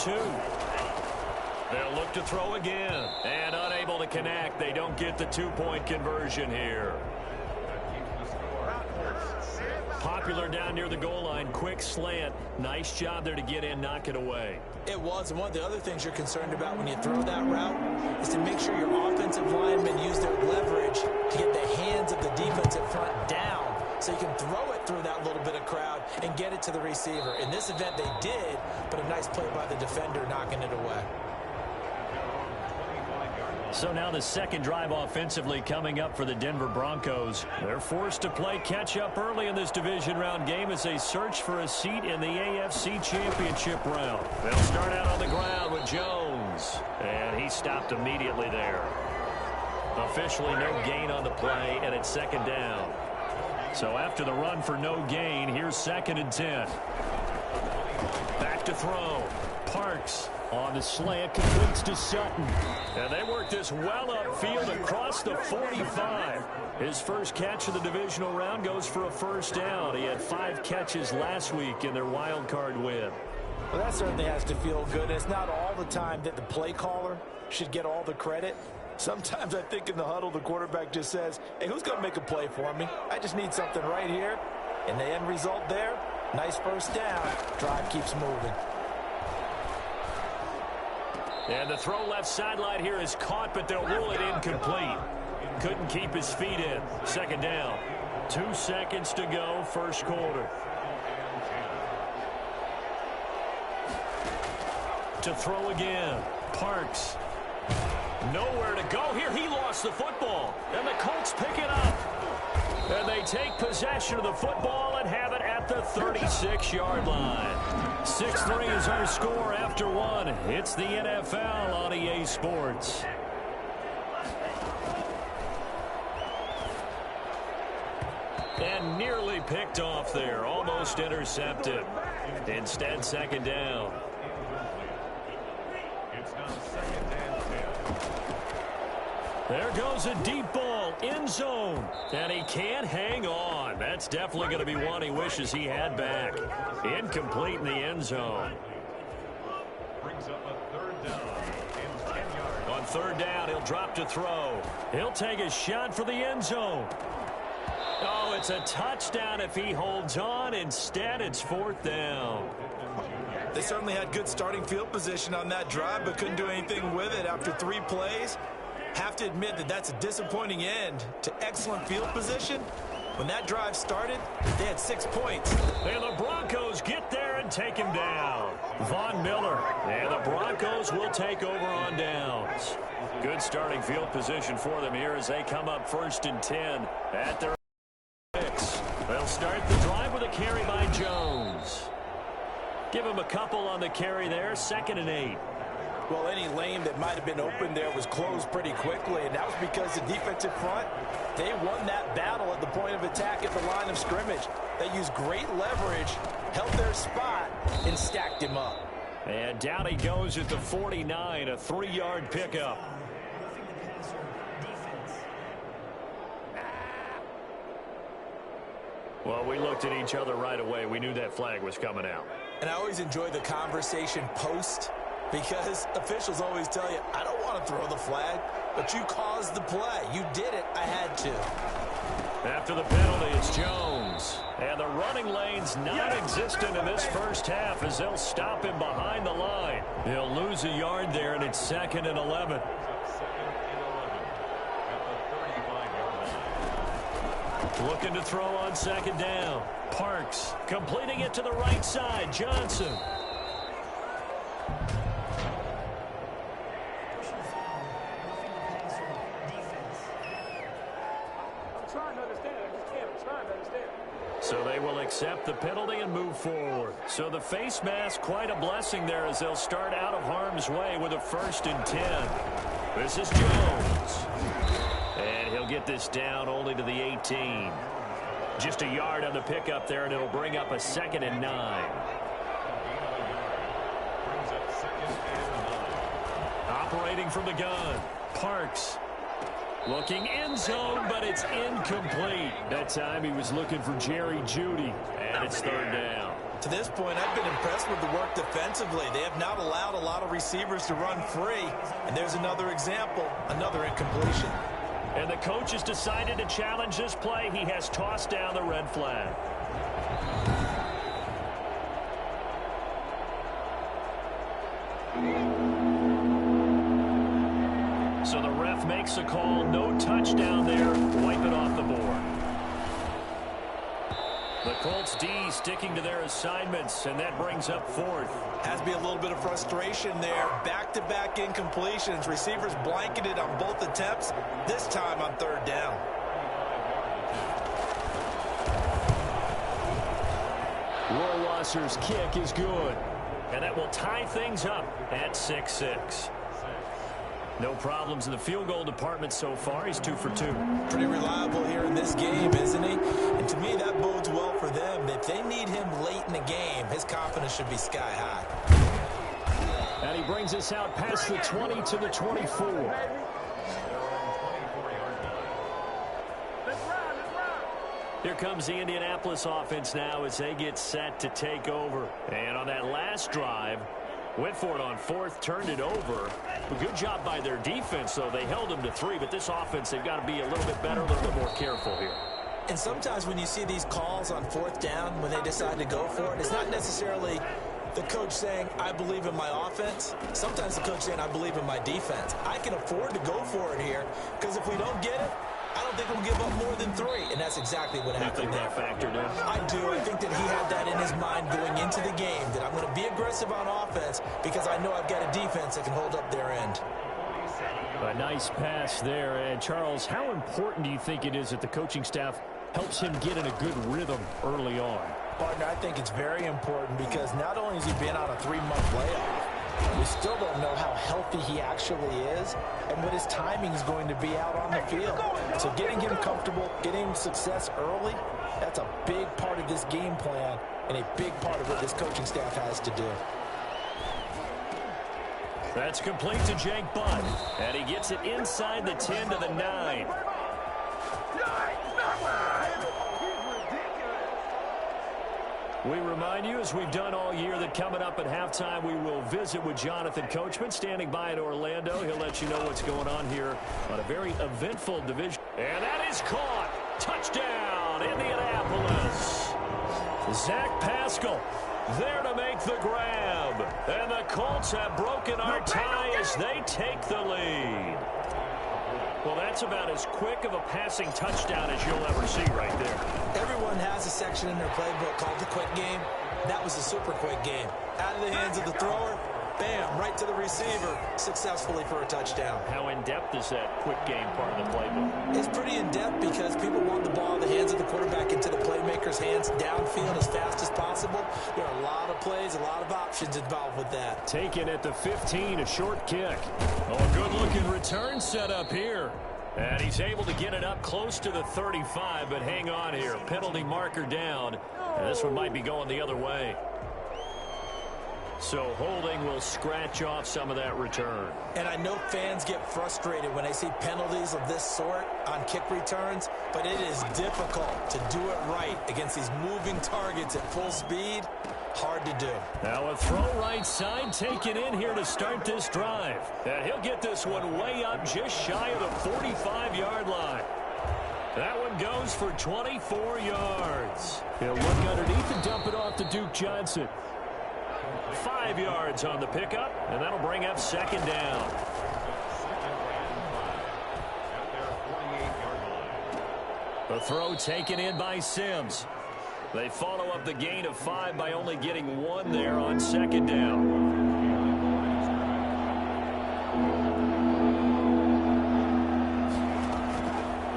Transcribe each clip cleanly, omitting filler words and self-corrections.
2. They'll look to throw again. And unable to connect. They don't get the 2-point conversion here. Popular down near the goal line. Quick slant. Nice job there to get in, knock it away. It was, and one of the other things you're concerned about when you throw that route is to make sure your offensive linemen use their leverage to get the hands of the defensive front down so you can throw it through that little bit of crowd and get it to the receiver. In this event, they did, but a nice play by the defender knocking it away. So now the second drive offensively coming up for the Denver Broncos. They're forced to play catch-up early in this division round game as they search for a seat in the AFC Championship round. They'll start out on the ground with Jones. And he stopped immediately there. Officially no gain on the play, and it's second down. So after the run for no gain, here's 2nd and 10. Back to throw. Parks. On the slant, completes to Sutton. And they work this well upfield across the 45. His first catch of the divisional round goes for a first down. He had 5 catches last week in their wild card win. Well, that certainly has to feel good. It's not all the time that the play caller should get all the credit. Sometimes I think in the huddle, the quarterback just says, hey, who's going to make a play for me? I just need something right here. And the end result there, nice first down. Drive keeps moving. And the throw left sideline here is caught, but they'll rule it incomplete. Couldn't keep his feet in. Second down. 2 seconds to go, first quarter. To throw again. Parks. Nowhere to go here. He lost the football. And the Colts pick it up. And they take possession of the football and have it at the 36-yard line. 6-3 is our score after 1. It's the NFL on EA Sports. And nearly picked off there. Almost intercepted. Instead, second down. It's now 2nd and 10. There goes a deep ball, end zone, and he can't hang on. That's definitely going to be one he wishes he had back. Incomplete in the end zone. Brings up a 3rd down and 10 yards. On 3rd down, he'll drop to throw. He'll take a shot for the end zone. Oh, it's a touchdown if he holds on. Instead, it's 4th down. They certainly had good starting field position on that drive, but couldn't do anything with it after 3 plays. Have to admit that that's a disappointing end to excellent field position. When that drive started, they had 6 points. And the Broncos get there and take him down. Von Miller. And the Broncos will take over on downs. Good starting field position for them here as they come up 1st and 10 at their 6. They'll start the drive with a carry by Jones. Give him a couple on the carry there. 2nd and 8. Well, any lane that might have been open there was closed pretty quickly, and that was because the defensive front, they won that battle at the point of attack at the line of scrimmage. They used great leverage, held their spot, and stacked him up. And down he goes at the 49, a 3-yard pickup. Well, we looked at each other right away. We knew that flag was coming out. And I always enjoy the conversation post, because officials always tell you, I don't want to throw the flag, but you caused the play. You did it. I had to. After the penalty, it's Jones. And the running lane's non-existent in this first half as they'll stop him behind the line. He'll lose a yard there, and it's 2nd and 11. Looking to throw on 2nd down. Parks completing it to the right side. Johnson. So they will accept the penalty and move forward. So the face mask, quite a blessing there as they'll start out of harm's way with a 1st and 10. This is Jones. And he'll get this down only to the 18. Just a yard on the pickup there, and it'll bring up a 2nd and 9. Operating from the gun, Parks. Looking end zone, but it's incomplete. That time he was looking for Jerry Jeudy, and it's 3rd down. To this point, I've been impressed with the work defensively. They have not allowed a lot of receivers to run free. And there's another example, another incompletion. And the coach has decided to challenge this play. He has tossed down the red flag. So the ref makes a call. No touchdown there. Wipe it off the board. The Colts D sticking to their assignments, and that brings up fourth. Has to be a little bit of frustration there. Back-to-back incompletions. Receivers blanketed on both attempts, this time on third down. Rohrwasser's kick is good, and that will tie things up at 6-6. No problems in the field goal department so far. He's 2 for 2. Pretty reliable here in this game, isn't he? And to me, that bodes well for them. If they need him late in the game, his confidence should be sky high. And he brings us out past the 20 to the 24. Here comes the Indianapolis offense now as they get set to take over. And on that last drive, went for it on fourth, turned it over. A good job by their defense, though. They held them to 3, but this offense, they've got to be a little bit better, a little bit more careful here. And sometimes when you see these calls on fourth down, when they decide to go for it, it's not necessarily the coach saying, I believe in my offense. Sometimes the coach saying, I believe in my defense. I can afford to go for it here, because if we don't get it, I don't think we'll give up more than 3, and that's exactly what happened there. You think that factored in? I do. I think that he had that in his mind going into the game, that I'm going to be aggressive on offense because I know I've got a defense that can hold up their end. A nice pass there. And, Charles, how important do you think it is that the coaching staff helps him get in a good rhythm early on? Partner, I think it's very important because not only has he been on a 3-month layoff, we still don't know how healthy he actually is and what his timing is going to be out on the field. So getting him comfortable, getting him success early, that's a big part of this game plan and a big part of what this coaching staff has to do. That's complete to Jake Butt, and he gets it inside the 10 to the 9. We remind you, as we've done all year, that coming up at halftime, we will visit with Jonathan Coachman, standing by in Orlando. He'll let you know what's going on here on a very eventful division. And that is caught. Touchdown, Indianapolis. Zach Pascal there to make the grab. And the Colts have broken our tie as they take the lead. Well, that's about as quick of a passing touchdown as you'll ever see right there. Everyone has a section in their playbook called the quick game. That was a super quick game. Out of the hands of the thrower, bam, right to the receiver, successfully for a touchdown. How in-depth is that quick game part of the playbook? It's pretty in-depth because people want the ball in the hands of the quarterback into the playmaker's hands downfield as fast as possible. There are a lot of plays, a lot of options involved with that. Taken at the 15, a short kick. Oh, a good-looking return set up here. And he's able to get it up close to the 35, but hang on here. Penalty marker down. And this one might be going the other way. So holding will scratch off some of that return. And I know fans get frustrated when they see penalties of this sort on kick returns, but it is difficult to do it right against these moving targets at full speed. Hard to do. Now a throw right side taken in here to start this drive. And he'll get this one way up just shy of the 45-yard line. That one goes for 24 yards. He'll look underneath and dump it off to Duke Johnson. 5 yards on the pickup, and that'll bring up second down. The throw taken in by Sims. They follow up the gain of 5 by only getting 1 there on second down.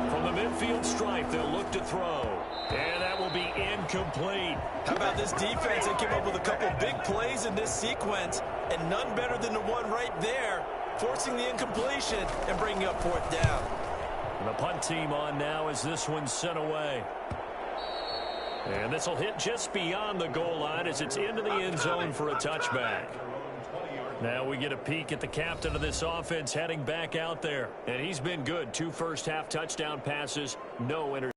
From the midfield stripe, they'll look to throw. And that will be incomplete. How about this defense? They came up with a couple big plays in this sequence, and none better than the one right there, forcing the incompletion and bringing up fourth down. And the punt team on now as this one's sent away. And this will hit just beyond the goal line as it's into the end zone for a touchback. Now we get a peek at the captain of this offense heading back out there. And he's been good. 2 first-half touchdown passes, no interceptions.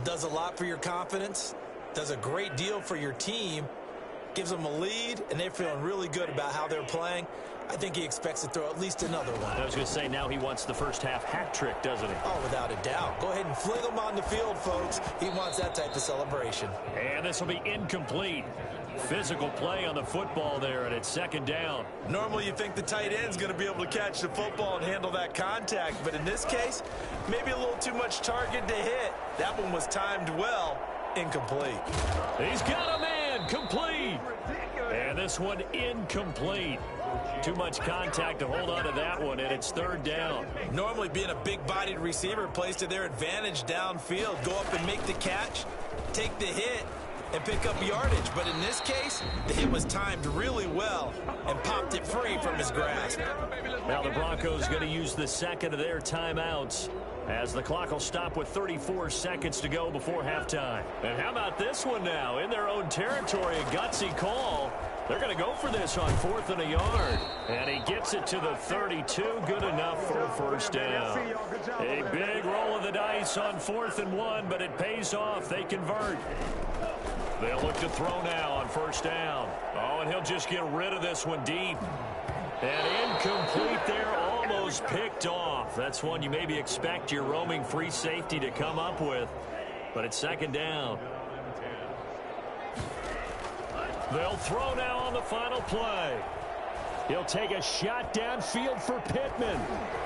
Does a lot for your confidence. does a great deal for your team, gives them a lead, and they're feeling really good about how they're playing. I think he expects to throw at least another one. I was going to say, now he wants the first half hat trick, doesn't he? Oh, without a doubt. Go ahead and fling him on the field, folks. He wants that type of celebration. And this will be incomplete. Physical play on the football there, and it's second down. Normally you think the tight end's going to be able to catch the football and handle that contact, but in this case, maybe a little too much target to hit. That one was timed well. Incomplete. He's got a man. Complete. And this one incomplete. Too much contact to hold on to that one, and it's third down. Normally being a big-bodied receiver plays to their advantage downfield. Go up and make the catch, take the hit, and pick up yardage. But in this case, the hit was timed really well and popped it free from his grasp. Now the Broncos going to use the second of their timeouts as the clock will stop with 34 seconds to go before halftime. And how about this one now? In their own territory, a gutsy call. They're going to go for this on 4th and a yard. And he gets it to the 32. Good enough for a first down. A big roll of the dice on 4th and 1, but it pays off. They convert. They'll look to throw now on first down. Oh, and he'll just get rid of this one deep. And incomplete there, almost picked off. That's one you maybe expect your roaming free safety to come up with. But it's second down. They'll throw now on the final play. He'll take a shot downfield for Pittman.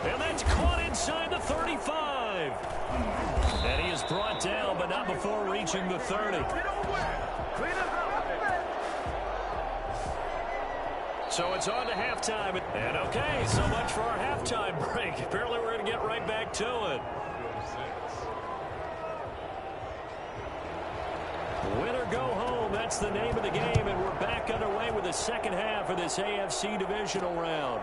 And that's caught inside the 35. And he is brought down, but not before reaching the 30. So it's on to halftime. And okay, so much for our halftime break. Apparently we're going to get right back to it. Win or go home, that's the name of the game, and we're back underway with the second half of this AFC divisional round.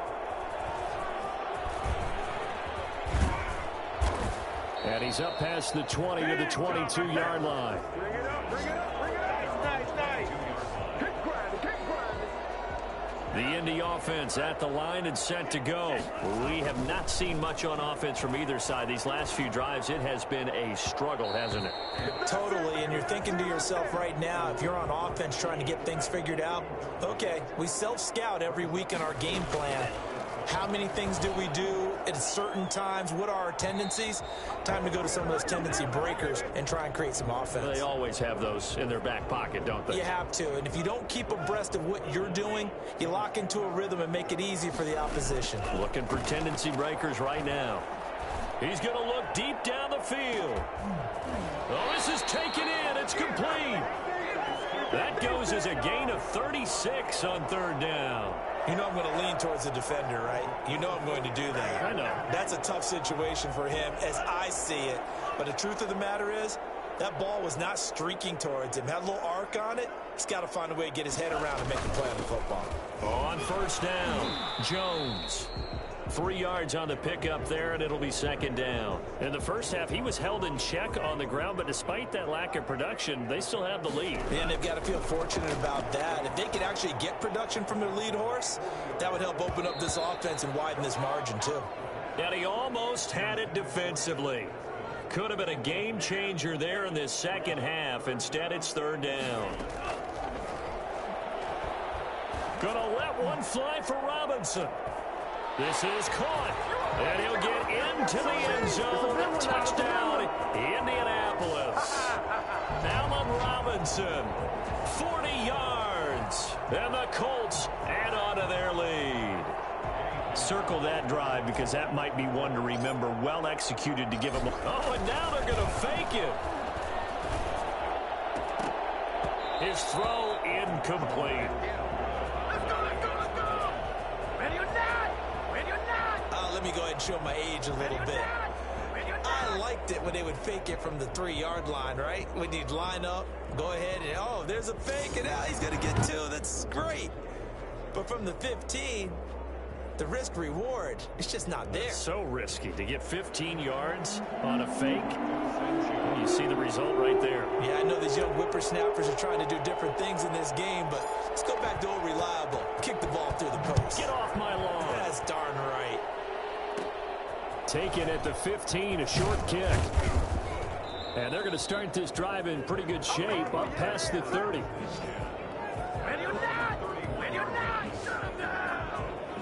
And he's up past the 20 to the 22-yard line. Bring it up, bring it up, bring it up. Nice. Keep grinding. The Indy offense at the line and set to go. We have not seen much on offense from either side. These last few drives, it has been a struggle, hasn't it? Totally, and you're thinking to yourself right now, if you're on offense trying to get things figured out, okay, we self-scout every week in our game plan. How many things do we do at certain times? What are our tendencies? Time to go to some of those tendency breakers and try and create some offense. They always have those in their back pocket, don't they? You have to, and if you don't keep abreast of what you're doing, you lock into a rhythm and make it easy for the opposition. Looking for tendency breakers right now. He's going to look deep down the field. Oh, this is taken in. It's complete. That goes as a gain of 36 on third down. You know I'm going to lean towards the defender, right? You know I'm going to do that. I know. That's a tough situation for him as I see it. But the truth of the matter is, that ball was not streaking towards him. Had a little arc on it. He's got to find a way to get his head around and make a play on the football. On first down, Jones. 3 yards on the pickup there, and it'll be second down. In the first half, he was held in check on the ground, but despite that lack of production, they still have the lead. And they've got to feel fortunate about that. If they could actually get production from their lead horse, that would help open up this offense and widen this margin, too. And he almost had it defensively. Could have been a game changer there in this second half. Instead, it's third down. Gonna let one fly for Robinson. This is caught, and he'll get into the end zone. Touchdown, Indianapolis. Allen Robinson, 40 yards, and the Colts add on to their lead. Circle that drive because that might be one to remember. Well executed to give him. Oh, and now they're going to fake it. His throw incomplete. Let me go ahead and show my age a little bit. I liked it when they would fake it from the 3-yard line, right? When you'd line up, go ahead and, oh, there's a fake, and now he's going to get 2. That's great. But from the 15, the risk-reward, it's just not there. So risky to get 15 yards on a fake. You see the result right there. Yeah, I know these young whippersnappers are trying to do different things in this game, but let's go back to old reliable. Kick the ball through the post. Get off my lawn. That's darn right. Taken at the 15, a short kick. And they're going to start this drive in pretty good shape up past the 30.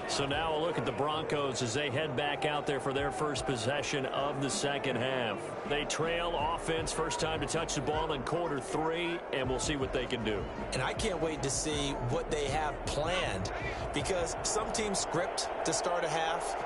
So now a look at the Broncos as they head back out there for their first possession of the second half. They trail offense, first time to touch the ball in quarter 3, and we'll see what they can do. And I can't wait to see what they have planned, because some teams script to start a half.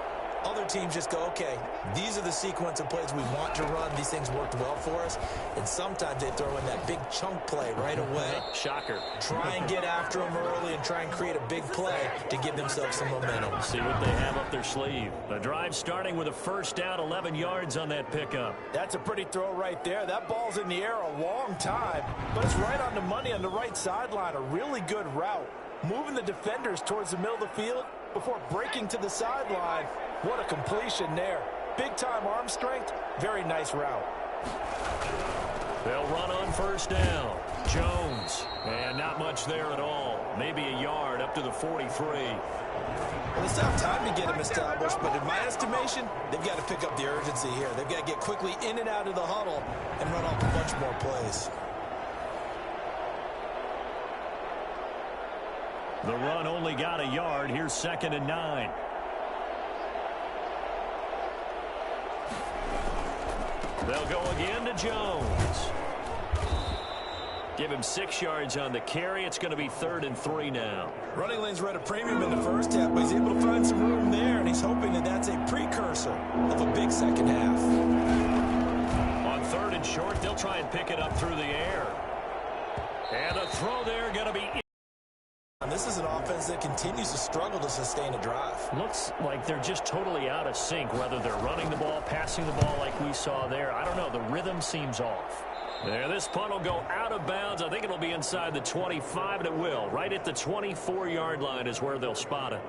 Other teams just go, okay, these are the sequence of plays we want to run. These things worked well for us. And sometimes they throw in that big chunk play right away. Shocker. Try and get after them early and try and create a big play to give themselves some momentum. See what they have up their sleeve. The drive starting with a first down, 11 yards on that pickup. That's a pretty throw right there. That ball's in the air a long time, but it's right on the money on the right sideline. A really good route. Moving the defenders towards the middle of the field before breaking to the sideline. What a completion there. Big-time arm strength. Very nice route. They'll run on first down. Jones. And not much there at all. Maybe a yard up to the 43. Well, it's not time to get them established, but in my estimation, they've got to pick up the urgency here. They've got to get quickly in and out of the huddle and run off a bunch more plays. The run only got a yard. Here's 2nd and 9. They'll go again to Jones. Give him 6 yards on the carry. It's going to be 3rd and 3 now. Running lanes were at a premium in the first half, but he's able to find some room there, and he's hoping that that's a precursor of a big second half. On 3rd and short, they'll try and pick it up through the air. And a throw there going to be... This is an offense that continues to struggle to sustain a drive. Looks like they're just totally out of sync, whether they're running the ball, passing the ball like we saw there. I don't know. The rhythm seems off. There, this punt will go out of bounds. I think it'll be inside the 25, and it will. Right at the 24-yard line is where they'll spot it.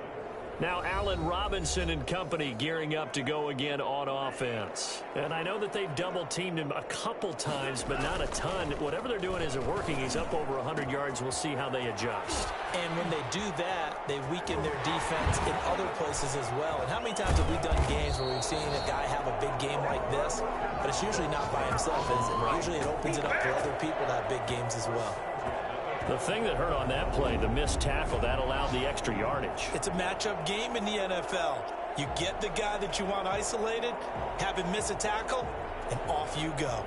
Now Allen Robinson and company gearing up to go again on offense. And I know that they've double-teamed him a couple times, but not a ton. Whatever they're doing isn't working. He's up over 100 yards. We'll see how they adjust. And when they do that, they weaken their defense in other places as well. And how many times have we done games where we've seen a guy have a big game like this, but it's usually not by himself, is it? Usually it opens it up for other people to have big games as well. The thing that hurt on that play, the missed tackle, that allowed the extra yardage. It's a matchup game in the NFL. You get the guy that you want isolated, have him miss a tackle, and off you go.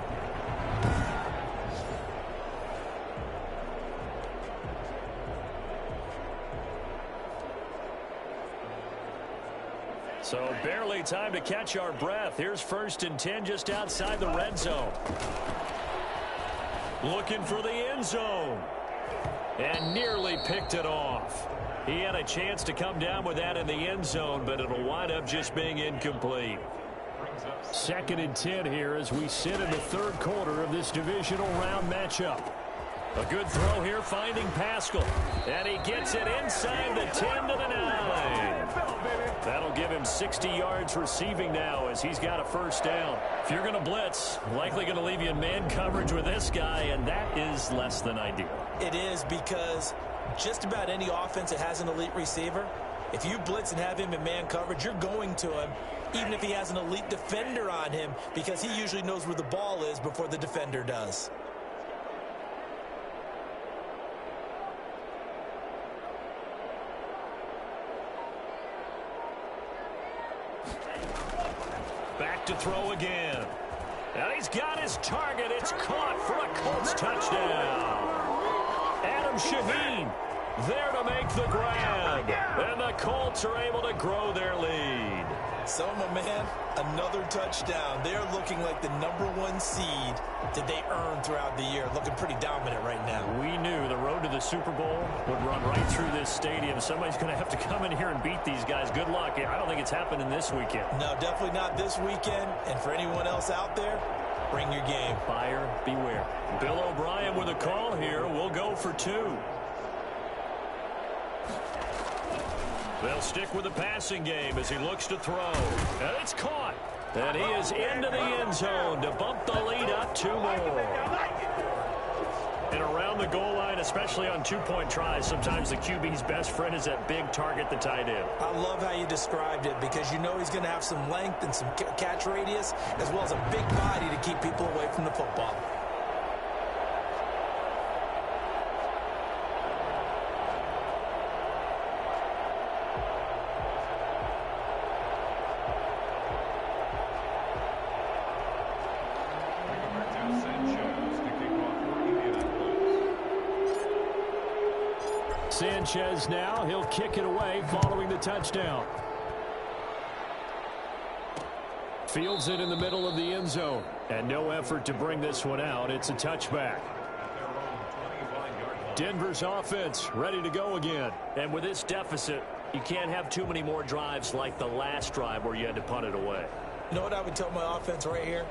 So barely time to catch our breath. Here's 1st and 10 just outside the red zone. Looking for the end zone. And nearly picked it off. He had a chance to come down with that in the end zone, but it'll wind up just being incomplete. 2nd and 10 here as we sit in the 3rd quarter of this divisional round matchup. A good throw here, finding Pascal. And he gets it inside the 10 to the 9. That'll give him 60 yards receiving now as he's got a first down. If you're going to blitz, likely going to leave you in man coverage with this guy, and that is less than ideal. It is, because just about any offense that has an elite receiver, if you blitz and have him in man coverage, you're going to him, even if he has an elite defender on him, because he usually knows where the ball is before the defender does. Back to throw again. And he's got his target. It's caught for a Colts touchdown. Adam Shaheen there to make the grab. And the Colts are able to grow their lead. So, my man, another touchdown. They're looking like the #1 seed that they earned throughout the year. Looking pretty dominant right now. We knew the road to the Super Bowl would run right through this stadium. Somebody's going to have to come in here and beat these guys. Good luck. I don't think it's happening this weekend. No, definitely not this weekend. And for anyone else out there, bring your game. Buyer beware. Bill O'Brien with a call here. We'll go for 2. They'll stick with the passing game as he looks to throw. And it's caught. And he is into the end zone to bump the lead up 2 more. And around around the goal line, especially on two-point tries. Sometimes the QB's best friend is that big target, the tight end. I love how you described it because you know he's going to have some length and some catch radius as well as a big body to keep people away from the football. Sanchez now, he'll kick it away following the touchdown. Fields it in the middle of the end zone. And no effort to bring this one out. It's a touchback. Denver's offense ready to go again. And with this deficit, you can't have too many more drives like the last drive where you had to punt it away. You know what I would tell my offense right here?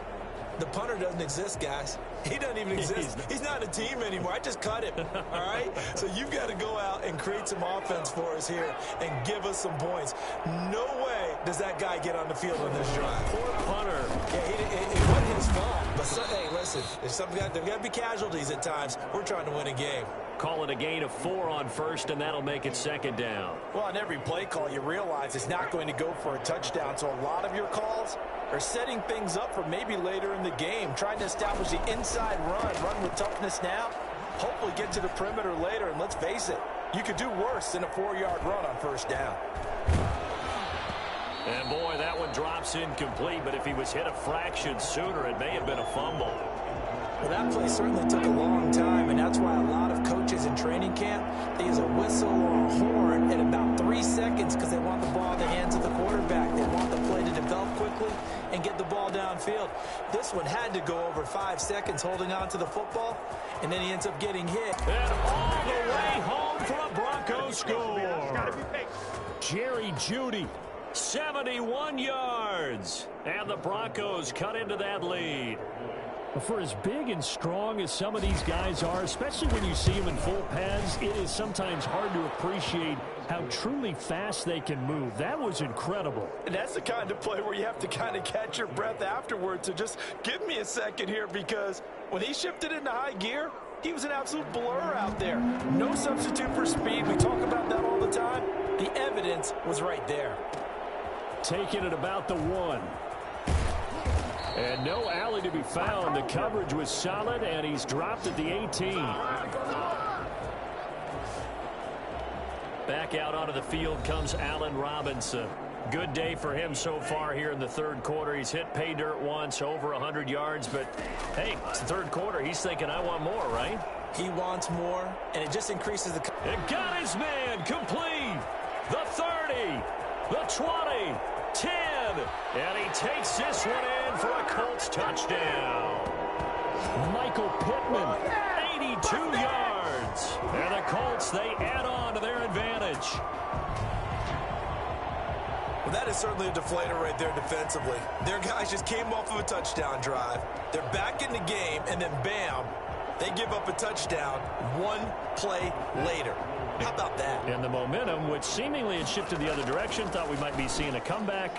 The punter doesn't exist, guys. He doesn't even exist. He's not a team anymore. I just cut him, all right? So you've got to go out and create some offense for us here and give us some points. No way does that guy get on the field on this drive. Poor punter. Yeah, it wasn't his fault. But, hey, listen, there's got to be casualties at times. We're trying to win a game. Call it a gain of 4 on first, and that'll make it second down. Well, on every play call, you realize it's not going to go for a touchdown. So a lot of your calls are setting things up for maybe later in the game, trying to establish the inside run with toughness now, hopefully get to the perimeter later. And let's face it, you could do worse than a 4-yard run on first down. And, boy, that one drops incomplete, but if he was hit a fraction sooner, it may have been a fumble. Well, that play certainly took a long time, and that's why a lot of coaches in training camp, they use a whistle or a horn at about 3 seconds because they want the ball in the hands of the quarterback. They want the play to develop quickly and get the ball downfield. This one had to go over 5 seconds holding on to the football, and then he ends up getting hit. And all the way home for a Broncos score. Jerry Jeudy, 71 yards. And the Broncos cut into that lead. For as big and strong as some of these guys are, especially when you see them in full pads, it is sometimes hard to appreciate how truly fast they can move. That was incredible. And that's the kind of play where you have to kind of catch your breath afterwards. So just give me a second here, because when he shifted into high gear, he was an absolute blur out there. No substitute for speed. We talk about that all the time. The evidence was right there. Taking it about the 1. And no alley to be found. The coverage was solid, and he's dropped at the 18. Back out onto the field comes Allen Robinson. Good day for him so far here in the third quarter. He's hit pay dirt once, over 100 yards. But, hey, it's the third quarter. He's thinking, I want more, right? He wants more, and it just increases the... It got his man complete. The 30, the 20, 10. And he takes this one in for a Colts touchdown. Michael Pittman, 82 yards. And the Colts, they add on to their advantage. Well, that is certainly a deflator right there defensively. Their guys just came off of a touchdown drive. They're back in the game, and then bam, they give up a touchdown 1 play later. How about that? And the momentum, which seemingly had shifted the other direction, thought we might be seeing a comeback.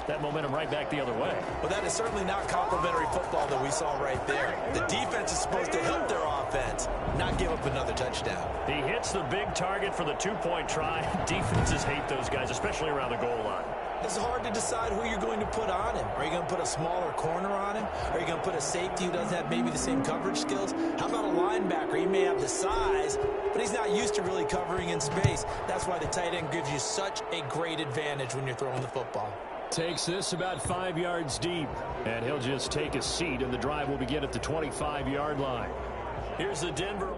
That momentum right back the other way. Well, that is certainly not complimentary football that we saw right there. The defense is supposed to help their offense, not give up another touchdown. He hits the big target for the 2-point try. Defenses hate those guys, especially around the goal line. It's hard to decide who you're going to put on him. Are you going to put a smaller corner on him? Are you going to put a safety who doesn't have maybe the same coverage skills? How about a linebacker? He may have the size, but he's not used to really covering in space. That's why the tight end gives you such a great advantage when you're throwing the football. Takes this about 5 yards deep, and he'll just take a seat, and the drive will begin at the 25-yard line. Here's the Denver.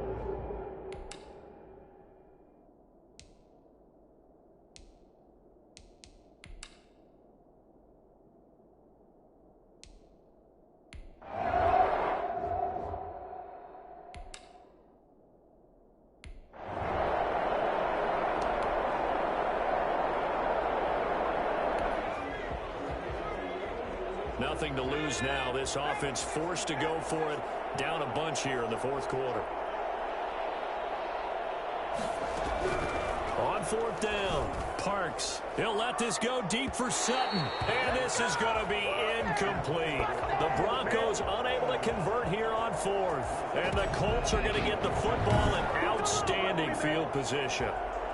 Nothing to lose now. This offense forced to go for it. Down a bunch here in the fourth quarter. On 4th down. Parks. He'll let this go deep for Sutton. And this is going to be incomplete. The Broncos unable to convert here on fourth. And the Colts are going to get the football in outstanding field position.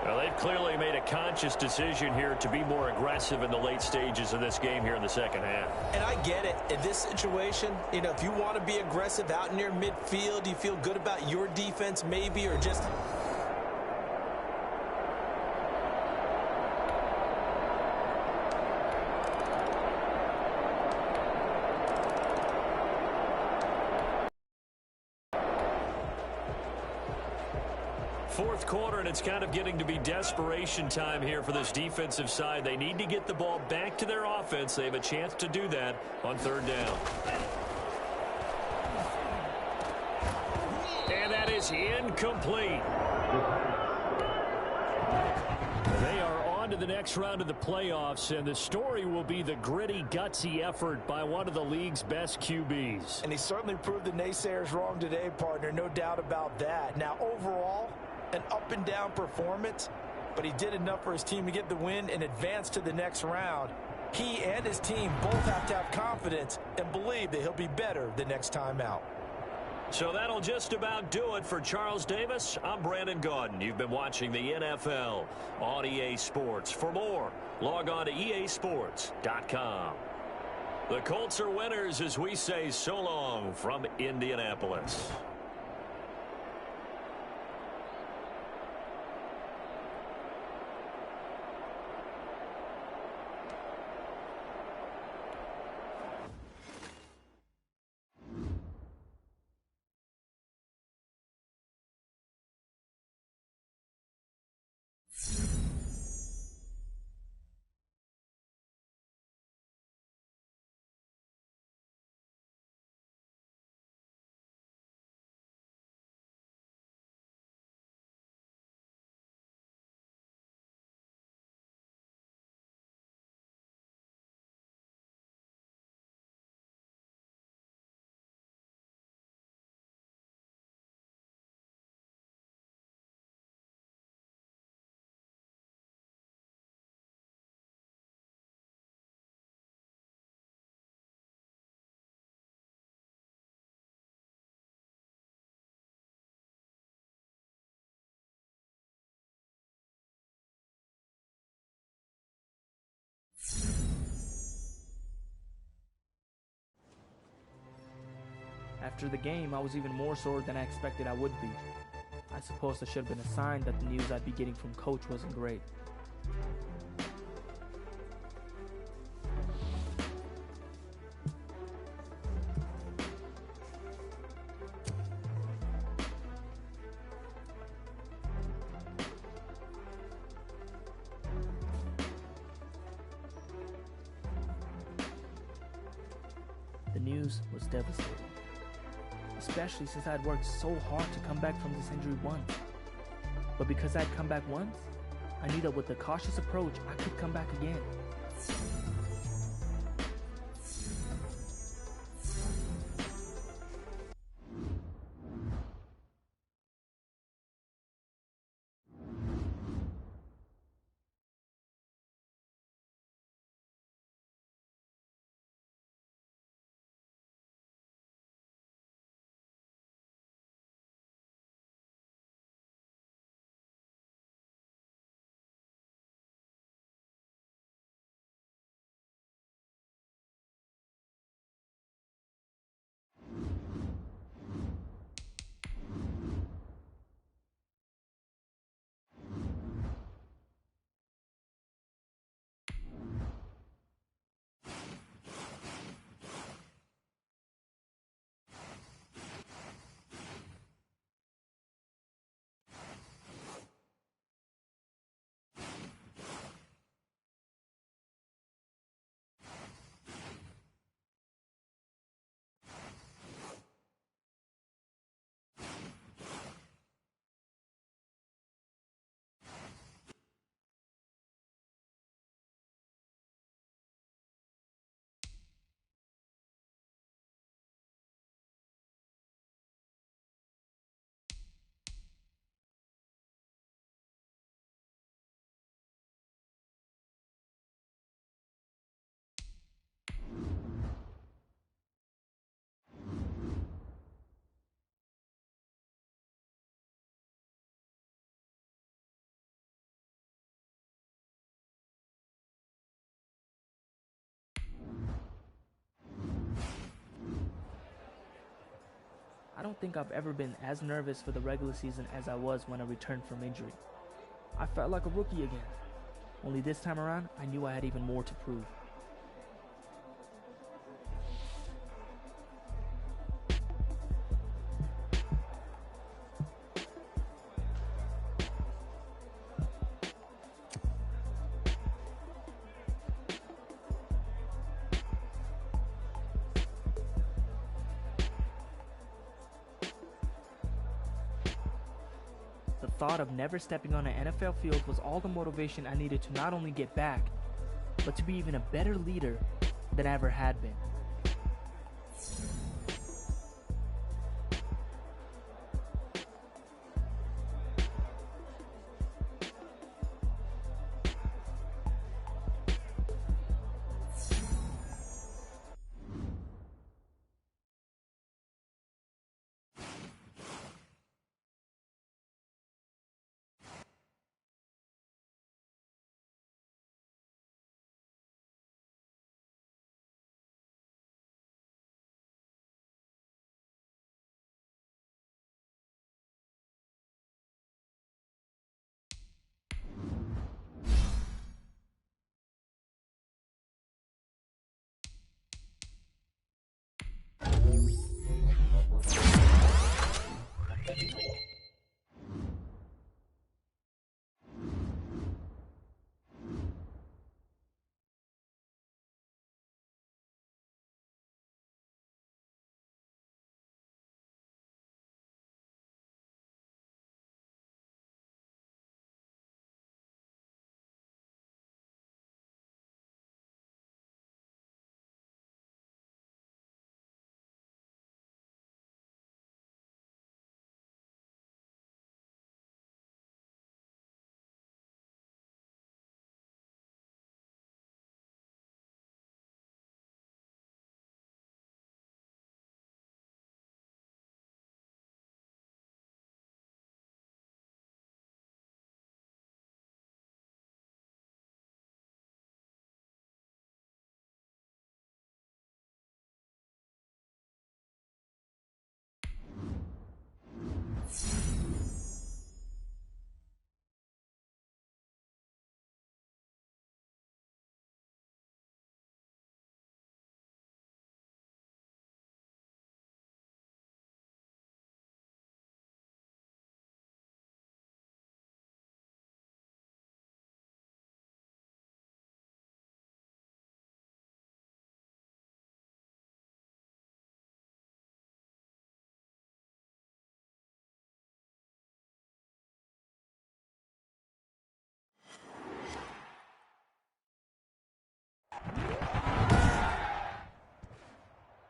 Well, they've clearly made a conscious decision here to be more aggressive in the late stages of this game here in the second half. And I get it. In this situation, you know, if you want to be aggressive out near midfield, you feel good about your defense maybe, or just... Fourth quarter, and it's kind of getting to be desperation time here for this defensive side. They need to get the ball back to their offense. They have a chance to do that on third down. And that is incomplete. They are on to the next round of the playoffs, and the story will be the gritty, gutsy effort by one of the league's best QBs. And he certainly proved the naysayers wrong today, partner. No doubt about that. Now, overall, an up-and-down performance, but he did enough for his team to get the win and advance to the next round. He and his team both have to have confidence and believe that he'll be better the next time out. So that'll just about do it for Charles Davis. I'm Brandon Gaudin. You've been watching the NFL on EA Sports. For more, log on to easports.com. The Colts are winners as we say so long from Indianapolis. After the game, I was even more sore than I expected I would be. I suppose that should have been a sign that the news I'd be getting from Coach wasn't great. The news was devastating, especially since I had worked so hard to come back from this injury once. But because I had come back once, I knew that with a cautious approach, I could come back again. don't think I've ever been as nervous for the regular season as I was when I returned from injury. I felt like a rookie again. Only this time around, I knew I had even more to prove. The thought of never stepping on an NFL field was all the motivation I needed to not only get back, but to be even a better leader than I ever had been.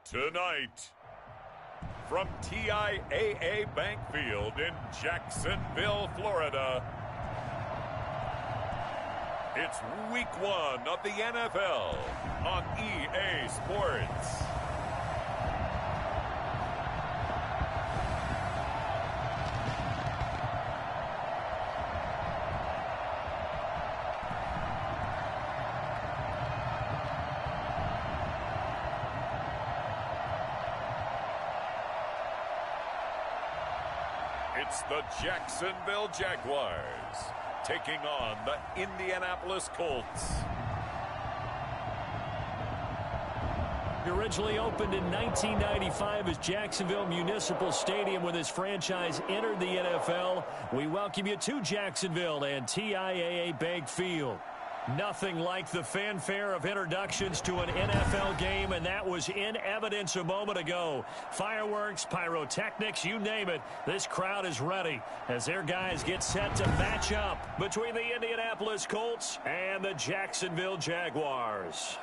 Tonight, from TIAA Bank Field in Jacksonville, Florida, it's Week 1 of the NFL on EA Sports. It's the Jacksonville Jaguars taking on the Indianapolis Colts. It originally opened in 1995 as Jacksonville Municipal Stadium when this franchise entered the NFL. We welcome you to Jacksonville and TIAA Bank Field. Nothing like the fanfare of introductions to an NFL game, and that was in evidence a moment ago. Fireworks, pyrotechnics, you name it. This crowd is ready as their guys get set to match up between the Indianapolis Colts and the Jacksonville Jaguars.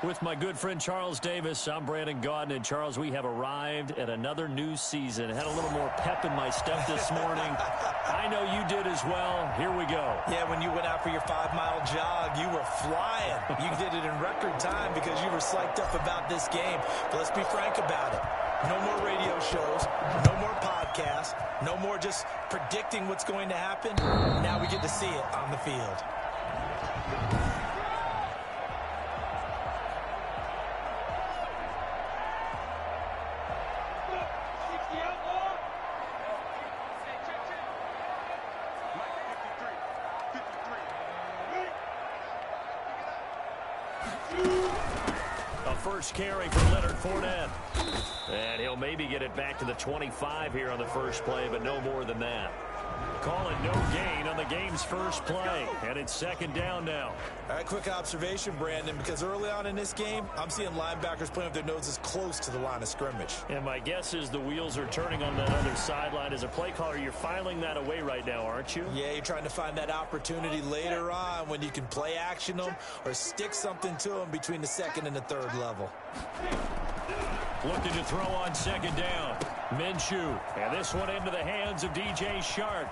With my good friend Charles Davis, I'm Brandon Gaudin. And Charles, we have arrived at another new season. Had a little more pep in my step this morning. I know you did as well. Here we go. Yeah, when you went out for your 5-mile jog, you were flying. You did it in record time because you were psyched up about this game. But let's be frank about it. No more radio shows, no more podcasts, no more just predicting what's going to happen. Now we get to see it on the field. first carry for Leonard Fournette. And he'll maybe get it back to the 25 here on the first play, but no more than that. Call it no gain on the game's first play. And it's second down now. All right, quick observation, Brandon, because early on in this game, I'm seeing linebackers playing with their noses close to the line of scrimmage. And my guess is the wheels are turning on that other sideline. As a play caller, you're filing that away right now, aren't you? Yeah, you're trying to find that opportunity later on when you can play action them or stick something to them between the second and the third level. Looking to throw on second down. Minshew. And this one into the hands of DJ Shark.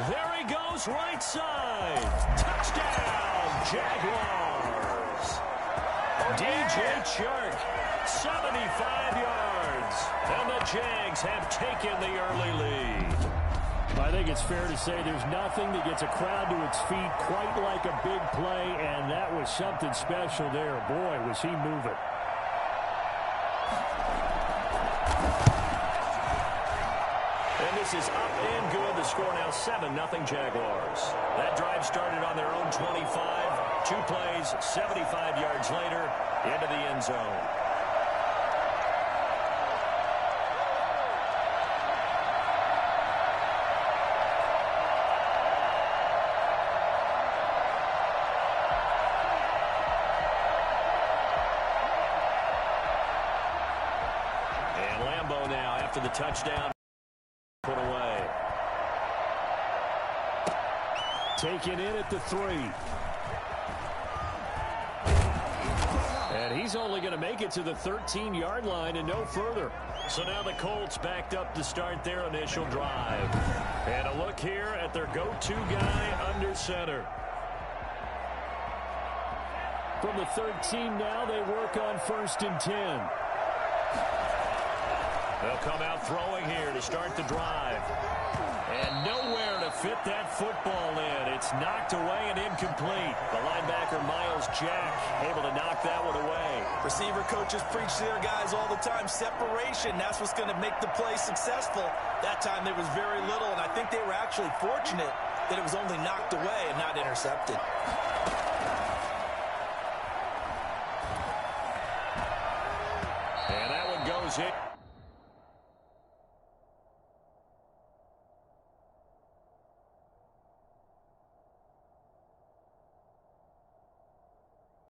There he goes, right side. Touchdown, Jaguars. DJ Shark, 75 yards. And the Jags have taken the early lead. I think it's fair to say there's nothing that gets a crowd to its feet quite like a big play, and that was something special there. Boy, was he moving. And this is up and good. The score now 7-0 Jaguars. That drive started on their own 25. 2 plays, 75 yards later, into the end zone. And Lambeau now after the touchdown. Put away. Taken in at the 3. And he's only going to make it to the 13-yard line and no further. So now the Colts backed up to start their initial drive. And a look here at their go-to guy under center. From the 13 now, they work on 1st and 10. They'll come out throwing here to start the drive. And nowhere to fit that football in. It's knocked away and incomplete. The linebacker, Miles Jack, able to knock that one away. Receiver coaches preach to their guys all the time. Separation, that's what's going to make the play successful. That time there was very little, and I think they were actually fortunate that it was only knocked away and not intercepted. And that one goes in.